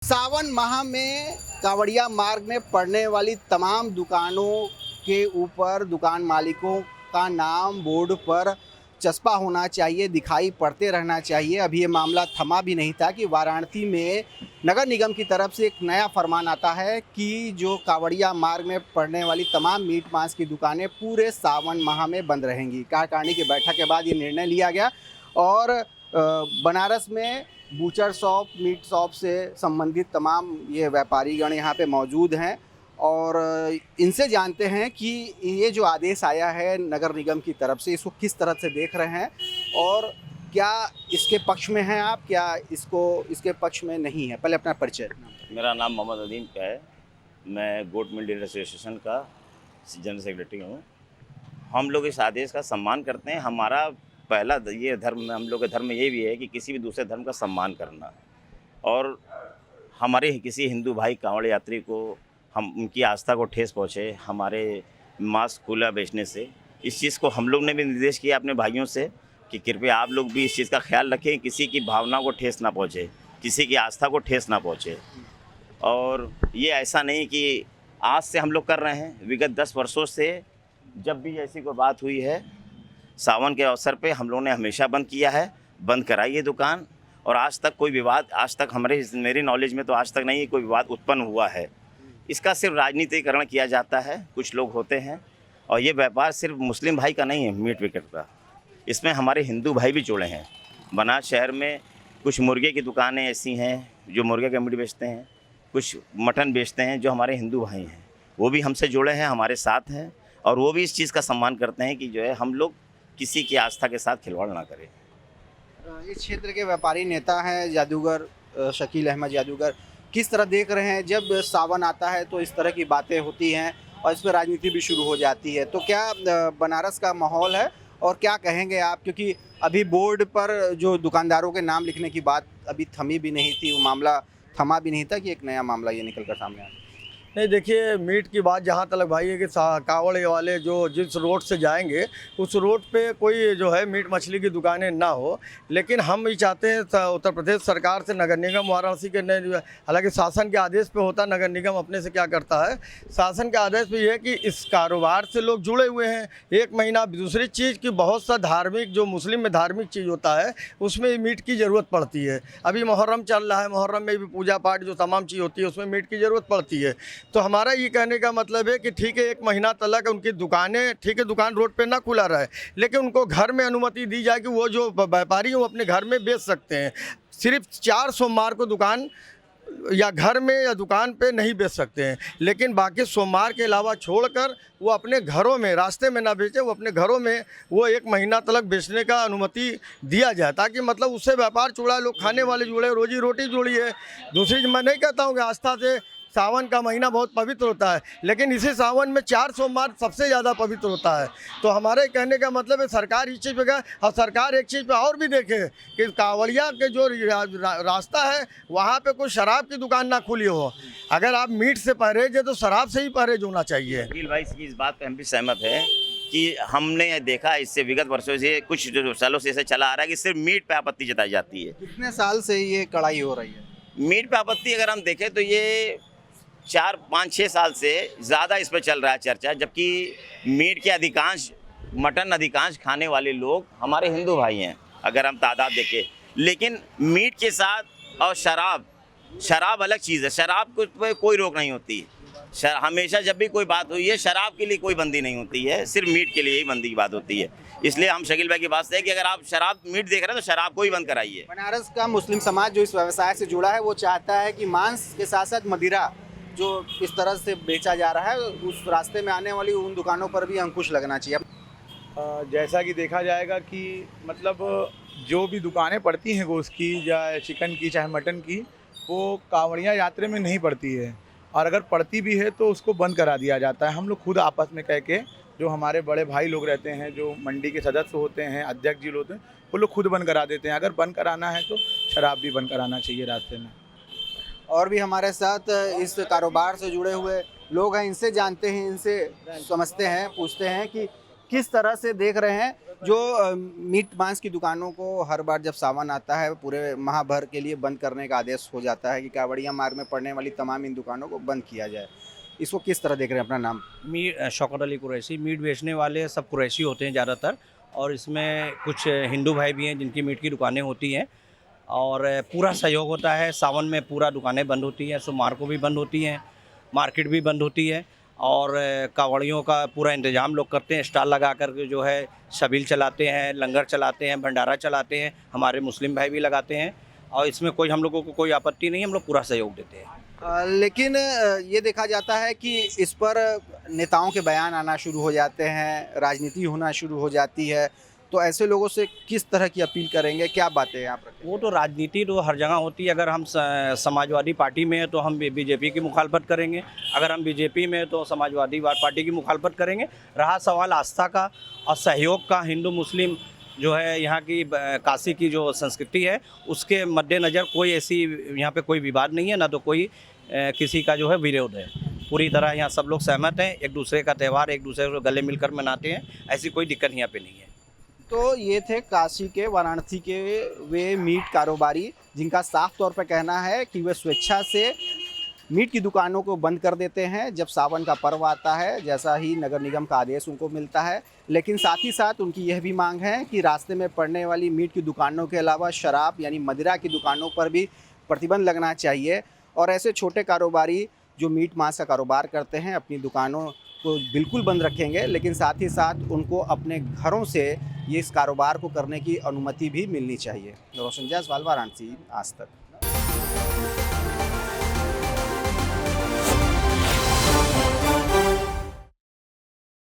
सावन माह में कांवड़िया मार्ग में पड़ने वाली तमाम दुकानों के ऊपर दुकान मालिकों का नाम बोर्ड पर चस्पा होना चाहिए, दिखाई पड़ते रहना चाहिए। अभी ये मामला थमा भी नहीं था कि वाराणसी में नगर निगम की तरफ से एक नया फरमान आता है कि जो कांवड़िया मार्ग में पड़ने वाली तमाम मीट मांस की दुकानें पूरे सावन माह में बंद रहेंगी। कार्यकारिणी की बैठक के बाद ये निर्णय लिया गया और बनारस में बूचर शॉप, मीट शॉप से संबंधित तमाम ये व्यापारीगण यहाँ पे मौजूद हैं और इनसे जानते हैं कि ये जो आदेश आया है नगर निगम की तरफ से, इसको किस तरह से देख रहे हैं और क्या इसके पक्ष में हैं आप, क्या इसके पक्ष में नहीं है। पहले अपना परिचय। मेरा नाम मोहम्मद अदीम का है। मैं गोट मिल डीलर एसोसिएशन का जनरल सेक्रेटरी हूँ। हम लोग इस आदेश का सम्मान करते हैं। हमारा पहला ये धर्म, हम लोग का धर्म ये भी है कि किसी भी दूसरे धर्म का सम्मान करना, और हमारे किसी हिंदू भाई कांवड़ यात्री को हम उनकी आस्था को ठेस पहुँचे हमारे मांस खुला बेचने से, इस चीज़ को हम लोग ने भी निर्देश किया अपने भाइयों से कि कृपया आप लोग भी इस चीज़ का ख्याल रखें, किसी की भावना को ठेस ना पहुँचे, किसी की आस्था को ठेस ना पहुँचे। और ये ऐसा नहीं कि आज से हम लोग कर रहे हैं, विगत 10 वर्षों से जब भी ऐसी कोई बात हुई है सावन के अवसर पे हम लोगों ने हमेशा बंद किया है, बंद कराई है दुकान। और आज तक कोई विवाद, आज तक मेरी नॉलेज में तो आज तक नहीं कोई विवाद उत्पन्न हुआ है। इसका सिर्फ राजनीतिकरण किया जाता है, कुछ लोग होते हैं। और ये व्यापार सिर्फ मुस्लिम भाई का नहीं है मीट विकेट का, इसमें हमारे हिंदू भाई भी जुड़े हैं। बनारस शहर में कुछ मुर्गे की दुकानें ऐसी हैं जो मुर्गे का मीट बेचते हैं, कुछ मटन बेचते हैं जो हमारे हिंदू भाई हैं, वो भी हमसे जुड़े हैं, हमारे साथ हैं। और वो भी इस चीज़ का सम्मान करते हैं कि जो है हम लोग किसी की आस्था के साथ खिलवाड़ ना करें। इस क्षेत्र के व्यापारी नेता हैं जादूगर शकील अहमद जादूगर, किस तरह देख रहे हैं जब सावन आता है तो इस तरह की बातें होती हैं और इस पर राजनीति भी शुरू हो जाती है, तो क्या बनारस का माहौल है और क्या कहेंगे आप? क्योंकि अभी बोर्ड पर जो दुकानदारों के नाम लिखने की बात अभी थमी भी नहीं थी, वो मामला थमा भी नहीं था कि एक नया मामला ये निकल कर सामने आया। नहीं, देखिए, मीट की बात जहाँ तक भाई है कि कांवड़ वाले जो जिस रोड से जाएंगे उस रोड पे कोई जो है मीट मछली की दुकानें ना हो। लेकिन हम ये चाहते हैं उत्तर प्रदेश सरकार से, नगर निगम वाराणसी के, हालांकि शासन के आदेश पे होता, नगर निगम अपने से क्या करता है, शासन के आदेश पे ये है कि इस कारोबार से लोग जुड़े हुए हैं 1 महीना। दूसरी चीज़ कि बहुत सा धार्मिक, जो मुस्लिम में धार्मिक चीज़ होता है उसमें मीट की ज़रूरत पड़ती है। अभी मुहर्रम चल रहा है, मुहर्रम में भी पूजा पाठ जो तमाम चीज़ होती है उसमें मीट की ज़रूरत पड़ती है। तो हमारा ये कहने का मतलब है कि ठीक है 1 महीना तक उनकी दुकानें, ठीक है, दुकान रोड पे ना खुला रहे, लेकिन उनको घर में अनुमति दी जाए कि वो जो व्यापारी हैं वो अपने घर में बेच सकते हैं। सिर्फ 4 सोमवार को दुकान या घर में या दुकान पे नहीं बेच सकते हैं, लेकिन बाकी सोमवार के अलावा छोड़कर वो अपने घरों में, रास्ते में ना बेचे, वो अपने घरों में वो 1 महीना तक बेचने का अनुमति दिया जाए, ताकि मतलब उससे व्यापार जुड़ा, लोग खाने वाले जुड़े, रोजी रोटी जुड़ी है। दूसरी मैं नहीं कहता हूँ कि आस्था से सावन का महीना बहुत पवित्र होता है, लेकिन इसी सावन में 4 सोमवार सबसे ज़्यादा पवित्र होता है। तो हमारे कहने का मतलब है सरकार इस चीज़ पे, और सरकार एक चीज़ पे और भी देखे कि कांवड़िया के जो रास्ता है वहाँ पे कोई शराब की दुकान ना खुली हो। अगर आप मीट से परहेज है तो शराब से ही परहेज होना चाहिए। अखिल भाई की इस बात पर हम भी सहमत हैं कि हमने देखा इससे विगत वर्षों से, कुछ जो सालों से ऐसे चला आ रहा है कि सिर्फ मीट पे आपत्ति जताई जाती है। कितने साल से ये कड़ाई हो रही है मीट पे आपत्ति? अगर हम देखें तो ये 4, 5, 6 साल से ज़्यादा इस पर चल रहा है चर्चा, जबकि मीट के अधिकांश, मटन अधिकांश खाने वाले लोग हमारे हिंदू भाई हैं अगर हम तादाद देखें। लेकिन मीट के साथ और शराब अलग चीज़ है, शराब को कोई रोक नहीं होती। हमेशा जब भी कोई बात हुई है शराब के लिए कोई बंदी नहीं होती है, सिर्फ मीट के लिए ही बंदी की बात होती है। इसलिए हम शकील भाई की बात से है कि अगर आप शराब मीट देख रहे हैं तो शराब को ही बंद कराइए। बनारस का मुस्लिम समाज जो इस व्यवसाय से जुड़ा है वो चाहता है कि मांस के साथ साथ मदिरा जो इस तरह से बेचा जा रहा है उस रास्ते में आने वाली उन दुकानों पर भी अंकुश लगना चाहिए। जैसा कि देखा जाएगा कि मतलब जो भी दुकानें पड़ती हैं गोश्त की, या चिकन की, चाहे मटन की, वो कांवड़िया यात्रा में नहीं पड़ती है, और अगर पड़ती भी है तो उसको बंद करा दिया जाता है। हम लोग खुद आपस में कह के, जो हमारे बड़े भाई लोग रहते हैं, जो मंडी के सदस्य होते हैं, अध्यक्ष जी होते हैं, वो लोग खुद बंद करा देते हैं। अगर बंद कराना है तो शराब भी बंद कराना चाहिए रास्ते में। और भी हमारे साथ इस कारोबार से जुड़े हुए लोग हैं, इनसे जानते हैं, इनसे समझते हैं, पूछते हैं कि किस तरह से देख रहे हैं जो मीट मांस की दुकानों को हर बार जब सावन आता है पूरे माह भर के लिए बंद करने का आदेश हो जाता है कि कावड़िया मार्ग में पड़ने वाली तमाम इन दुकानों को बंद किया जाए, इसको किस तरह देख रहे हैं? अपना नाम? शौकत अली कुरैशी। मीट बेचने वाले सब कुरैशी होते हैं ज़्यादातर, और इसमें कुछ हिंदू भाई भी हैं जिनकी मीट की दुकानें होती हैं, और पूरा सहयोग होता है। सावन में पूरा दुकानें बंद होती हैं, सोमवार को भी बंद होती हैं, मार्केट भी बंद होती है, और कावड़ियों का पूरा इंतज़ाम लोग करते हैं। स्टॉल लगा कर के जो है शबील चलाते हैं, लंगर चलाते हैं, भंडारा चलाते हैं, हमारे मुस्लिम भाई भी लगाते हैं, और इसमें कोई हम लोगों को कोई आपत्ति नहीं, हम लोग पूरा सहयोग देते हैं। लेकिन ये देखा जाता है कि इस पर नेताओं के बयान आना शुरू हो जाते हैं, राजनीति होना शुरू हो जाती है, तो ऐसे लोगों से किस तरह की अपील करेंगे, क्या बातें आप रखें? वो तो राजनीति तो हर जगह होती है। अगर हम समाजवादी पार्टी में हैं तो हम बीजेपी की मुखालफत करेंगे, अगर हम बीजेपी में हैं तो समाजवादी पार्टी की मुखालफत करेंगे। रहा सवाल आस्था का और सहयोग का, हिंदू मुस्लिम जो है यहाँ की काशी की जो संस्कृति है उसके मद्देनज़र कोई ऐसी यहाँ पे कोई विवाद नहीं है, ना तो कोई किसी का जो है विरोध है। पूरी तरह यहाँ सब लोग सहमत हैं, एक दूसरे का त्यौहार एक दूसरे को गले मिलकर मनाते हैं, ऐसी कोई दिक्कत यहाँ पे नहीं है। तो ये थे काशी के, वाराणसी के वे मीट कारोबारी जिनका साफ तौर पर कहना है कि वे स्वेच्छा से मीट की दुकानों को बंद कर देते हैं जब सावन का पर्व आता है, जैसा ही नगर निगम का आदेश उनको मिलता है। लेकिन साथ ही साथ उनकी यह भी मांग है कि रास्ते में पड़ने वाली मीट की दुकानों के अलावा शराब यानी मदिरा की दुकानों पर भी प्रतिबंध लगना चाहिए, और ऐसे छोटे कारोबारी जो मीट मांस का कारोबार करते हैं अपनी दुकानों को बिल्कुल बंद रखेंगे, लेकिन साथ ही साथ उनको अपने घरों से ये इस कारोबार को करने की अनुमति भी मिलनी चाहिए। रोशन जायसवाल, वाराणसी, आज तक।